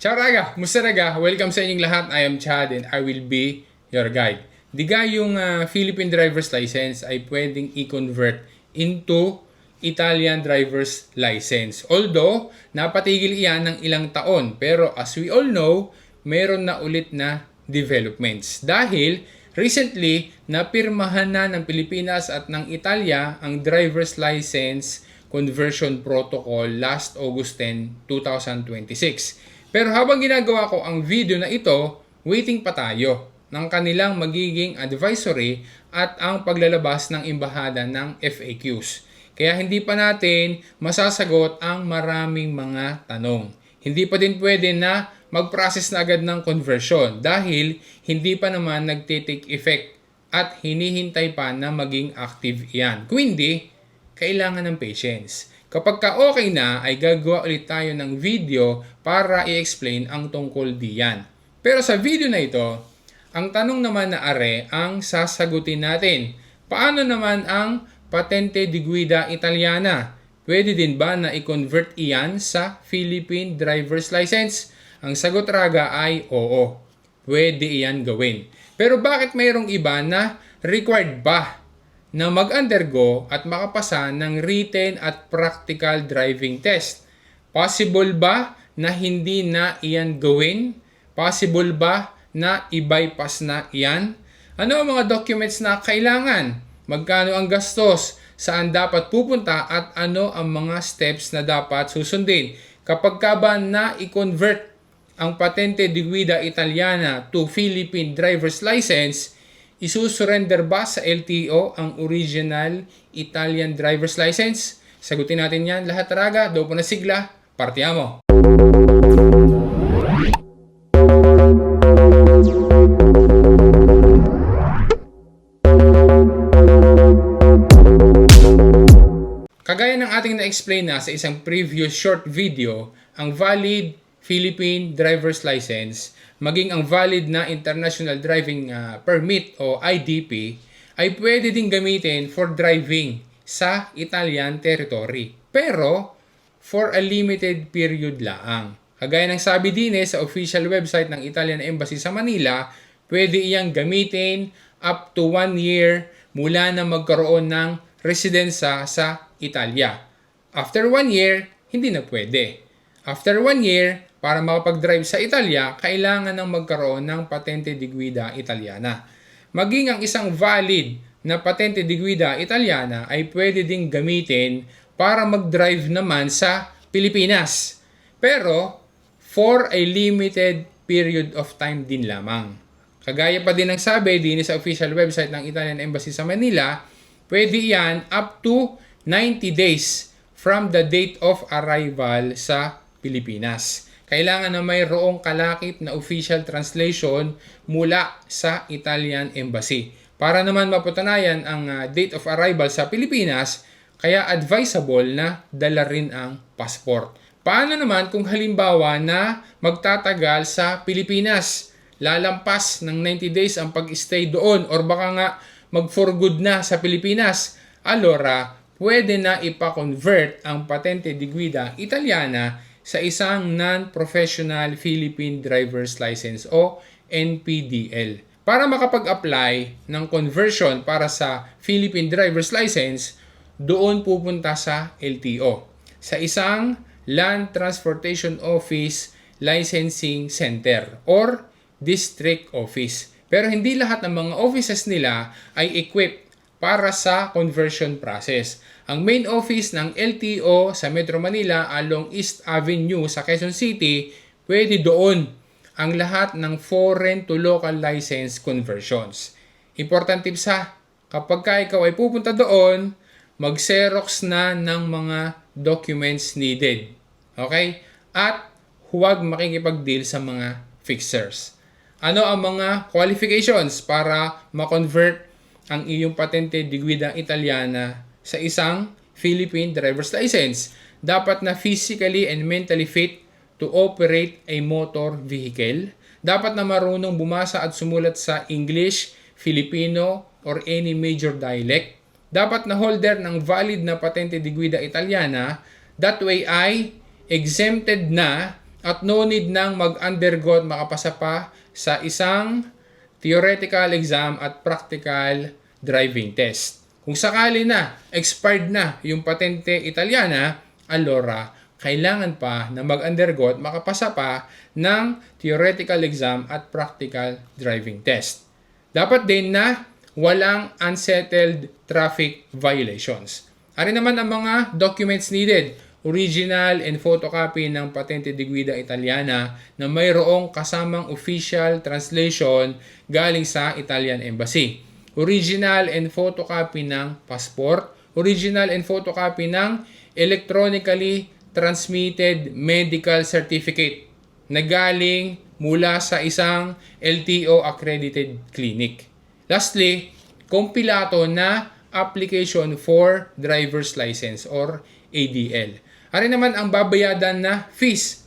Ciao raga! Musta raga? Welcome sa inyong lahat. I am Chad and I will be your guide. Diga yung Philippine driver's license ay pwedeng i-convert into Italian driver's license. Although, napatigil iyan ng ilang taon. Pero as we all know, meron na ulit na developments. Dahil recently, napirmahan na ng Pilipinas at ng Italia ang driver's license conversion protocol last August 10, 2026. Pero habang ginagawa ko ang video na ito, waiting pa tayo ng kanilang magiging advisory at ang paglalabas ng embahada ng FAQs. Kaya hindi pa natin masasagot ang maraming mga tanong. Hindi pa din pwede na mag-process na agad ng conversion dahil hindi pa naman nagtitake effect at hinihintay pa na maging active iyan. Kung hindi, kailangan ng patience. Kapag ka okay na, ay gagawa ulit tayo ng video para i-explain ang tungkol diyan. Pero sa video na ito, ang tanong naman na are ang sasagutin natin. Paano naman ang Patente di Guida Italiana? Pwede din ba na i-convert iyan sa Philippine Driver's License? Ang sagot raga ay oo. Pwede iyan gawin. Pero bakit mayroong iba na required ba na mag-undergo at makapasa ng written at practical driving test? Possible ba na hindi na iyan gawin? Possible ba na i-bypass na iyan? Ano ang mga documents na kailangan? Magkano ang gastos? Saan dapat pupunta? At ano ang mga steps na dapat susundin? Kapag ka ba na i-convert ang Patente di Guida Italiana to Philippine Driver's License, isusurrender ba sa LTO ang original Italian driver's license? Sagutin natin yan lahat raga. Dopo na sigla, partiamo! Kagaya ng ating na-explain na sa isang previous short video, ang valid Philippine driver's license, maging ang valid na International Driving Permit o IDP, ay pwede din gamitin for driving sa Italian territory. Pero, for a limited period lang. Kagaya ng sabi din sa official website ng Italian Embassy sa Manila, pwede iyang gamitin up to 1 year mula na magkaroon ng residensya sa Italia. After 1 year, hindi na pwede. After 1 year, para makapag-drive sa Italia, kailangan ng magkaroon ng Patente di Guida Italiana. Maging ang isang valid na Patente di Guida Italiana ay pwede ding gamitin para mag-drive naman sa Pilipinas. Pero, for a limited period of time din lamang. Kagaya pa din ng sabi din sa official website ng Italian Embassy sa Manila, pwede yan up to 90 days from the date of arrival sa Pilipinas. Kailangan na mayroong kalakip na official translation mula sa Italian Embassy. Para naman mapatunayan ang date of arrival sa Pilipinas, kaya advisable na dala rin ang passport. Paano naman kung halimbawa na magtatagal sa Pilipinas? Lalampas ng 90 days ang pag-stay doon or baka nga mag-for good na sa Pilipinas. Alora, pwede na ipa-convert ang Patente di Guida Italiana sa isang non-professional Philippine Driver's License o NPDL. Para makapag-apply ng conversion para sa Philippine Driver's License, doon pupunta sa LTO, sa isang Land Transportation Office Licensing Center or District Office. Pero hindi lahat ng mga offices nila ay equipped para sa conversion process. Ang main office ng LTO sa Metro Manila along East Avenue sa Quezon City, pwede doon ang lahat ng foreign to local license conversions. Important tips ha, kapag ka ikaw ay pupunta doon, mag-xerox na ng mga documents needed. Okay? At huwag makikipag-deal sa mga fixers. Ano ang mga qualifications para ma-convert ang iyong Patente di Guida Italiana sa isang Philippine Driver's License? Dapat na physically and mentally fit to operate a motor vehicle. Dapat na marunong bumasa at sumulat sa English, Filipino, or any major dialect. Dapat na holder ng valid na Patente di Guida Italiana. That way ay exempted na at no need nang mag-undergo at makapasa pa sa isang theoretical exam at practical driving test. Kung sakali na, expired na yung patente Italiana, allora, kailangan pa na mag-undergo at makapasa pa ng theoretical exam at practical driving test. Dapat din na walang unsettled traffic violations. Ari naman ang mga documents needed. Original and photocopy ng Patente de Guida Italiana na mayroong kasamang official translation galing sa Italian Embassy. Original and photocopy ng passport. Original and photocopy ng electronically transmitted medical certificate na galing mula sa isang LTO accredited clinic. Lastly, kompilato na application for driver's license or ADL. Ari naman ang babayadan na fees,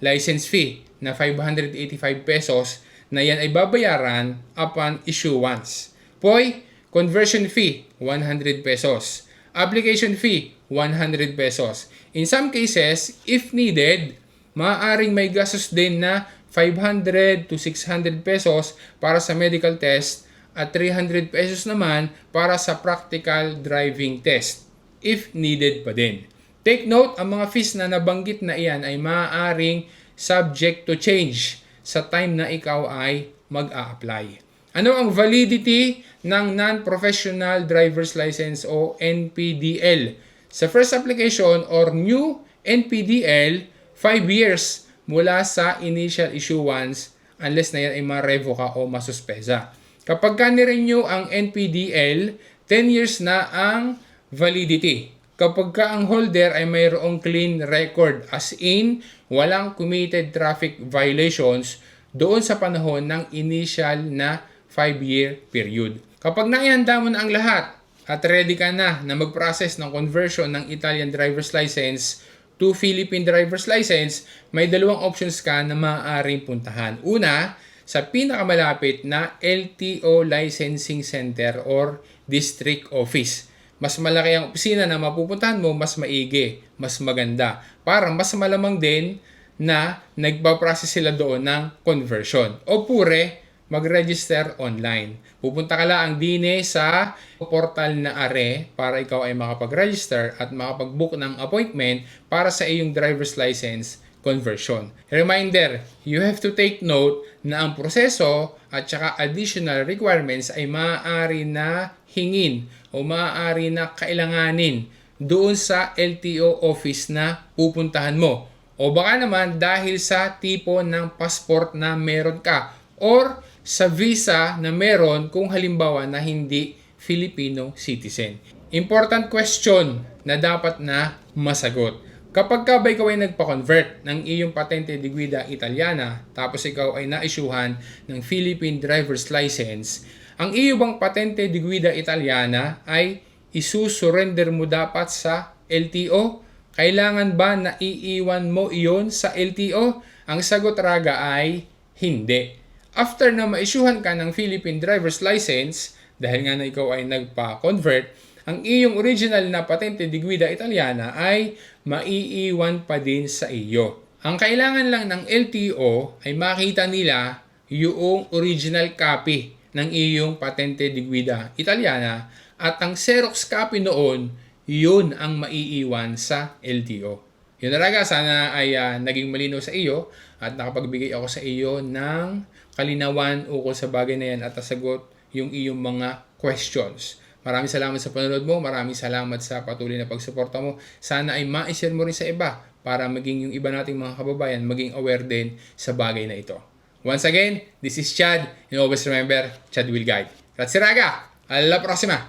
license fee na 585 pesos na yan ay babayaran upon issuance. Poy, conversion fee, 100 pesos. Application fee, 100 pesos. In some cases, if needed, maaaring may gastos din na 500 to 600 pesos para sa medical test at 300 pesos naman para sa practical driving test, if needed pa din. Take note, ang mga fees na nabanggit na iyan ay maaaring subject to change sa time na ikaw ay mag-a-apply. Ano ang validity ng non-professional driver's license o NPDL? Sa first application or new NPDL, 5 years mula sa initial issuance unless na yan ay ma-revoke o masuspesa. Kapag ka-renew ang NPDL, 10 years na ang validity. Kapag ka ang holder ay mayroong clean record as in walang committed traffic violations doon sa panahon ng initial na 5-year period. Kapag naihanda mo na ang lahat at ready ka na mag-process ng conversion ng Italian driver's license to Philippine driver's license, may dalawang options ka na maaaring puntahan. Una, sa pinakamalapit na LTO Licensing Center or District Office. Mas malaki ang opisina na mapupuntahan mo, mas maigi, mas maganda. Para mas malamang din na nagpa-process sila doon ng conversion. O pure, mag-register online. Pupunta ka lang dine sa portal na ARE para ikaw ay makapag-register at makapag-book ng appointment para sa iyong driver's license conversion. Reminder, you have to take note na ang proseso at saka additional requirements ay maaari na hingin o maaari na kailanganin doon sa LTO office na pupuntahan mo. O baka naman dahil sa tipo ng passport na meron ka or sa visa na meron kung halimbawa na hindi Filipino citizen. Important question na dapat na masagot. Kapag ka ba ikaw ay nagpa-convert ng iyong Patente de Guida Italiana tapos ikaw ay na-issuehan ng Philippine driver's license, ang iyong bang Patente de Guida Italiana ay isusurrender mo dapat sa LTO? Kailangan ba na iiwan mo iyon sa LTO? Ang sagot raga ay hindi. After na ma-issuehan ka ng Philippine driver's license, dahil nga na ikaw ay nagpa-convert, ang iyong original na Patente de Guida Italiana ay maiiwan pa din sa iyo. Ang kailangan lang ng LTO ay makita nila yung original copy ng iyong Patente de Guida Italiana at ang Xerox copy noon, yun ang maiiwan sa LTO. Yun talaga, sana ay naging malinaw sa iyo at nakapagbigay ako sa iyo ng kalinawan ukol sa bagay na yan at nasagot yung iyong mga questions. Maraming salamat sa panonood mo. Maraming salamat sa patuloy na pagsuporta mo. Sana ay ma-share mo rin sa iba para maging yung iba nating mga kababayan maging aware din sa bagay na ito. Once again, this is Chad and always remember, Chad will guide. Grazie raga! Alla prossima!